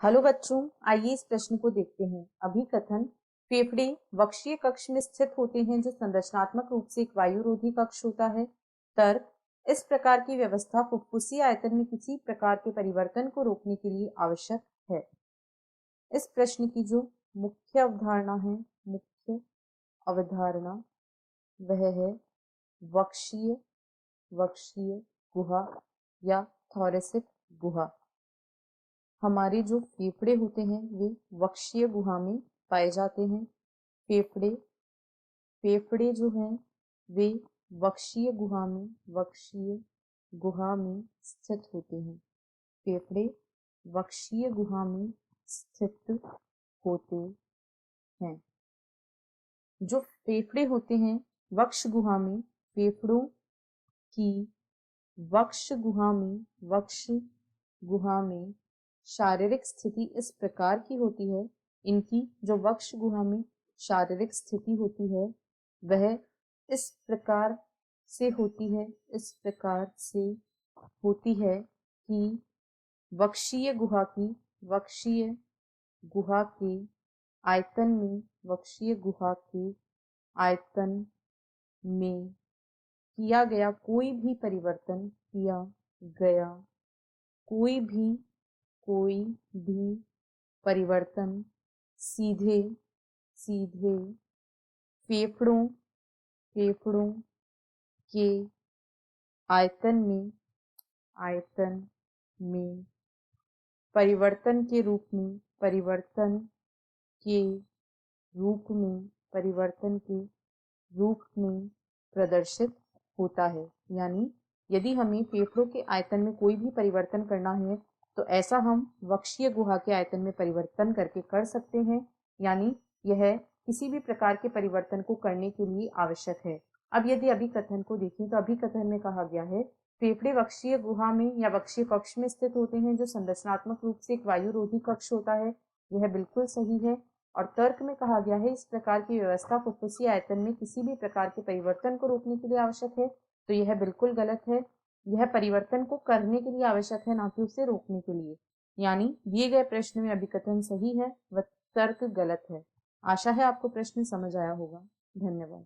Hello बच्चों, आइए इस प्रश्न को देखते हैं। अभिकथन। फेफड़े वक्षीय कक्ष में स्थित होते हैं जो संरचनात्मक रूप से एक वायुरोधी कक्ष होता है। तर्क। इस प्रकार की व्यवस्था फुफ्फुसीय आयतन में किसी प्रकार के परिवर्तन को रोकने के लिए आवश्यक है। इस प्रश्न की जो मुख्य अवधारणा है, मुख्य अवधारणा वह है वक्षीय गुहा या थोरेसिक गुहा। हमारे जो फेफड़े होते हैं वे वक्षीय गुहा में पाए जाते हैं। फेफड़े जो हैं वे वक्षीय गुहा में स्थित होते हैं। फेफड़े वक्षीय गुहा में स्थित होते हैं। जो फेफड़े होते हैं वक्ष गुहा में, फेफड़ों की वक्ष गुहा में शारीरिक स्थिति इस प्रकार की होती है। इनकी जो वक्ष गुहा में शारीरिक स्थिति होती है वह इस प्रकार से होती है कि वक्षीय गुहा के आयतन में किया गया कोई भी परिवर्तन सीधे फेफड़ों के आयतन में परिवर्तन के रूप में प्रदर्शित होता है। यानी यदि हमें फेफड़ों के आयतन में कोई भी परिवर्तन करना है तो ऐसा हम वक्षीय गुहा के आयतन में परिवर्तन करके कर सकते हैं। यानी यह किसी भी प्रकार के परिवर्तन को करने के लिए आवश्यक है। अब यदि अभिकथन को देखें तो अभिकथन में कहा गया है फेफड़े वक्षीय गुहा में या वक्षीय कक्ष में स्थित होते हैं जो संरचनात्मक रूप से एक वायुरोधी कक्ष होता है। यह बिल्कुल सही है। और तर्क में कहा गया है इस प्रकार की व्यवस्था फुफ्फुसीय आयतन में किसी भी प्रकार के परिवर्तन को रोकने के लिए आवश्यक है। तो यह बिल्कुल गलत है। यह परिवर्तन को करने के लिए आवश्यक है, ना कि उसे रोकने के लिए। यानी दिए गए प्रश्न में अभिकथन सही है व तर्क गलत है। आशा है आपको प्रश्न समझ आया होगा। धन्यवाद।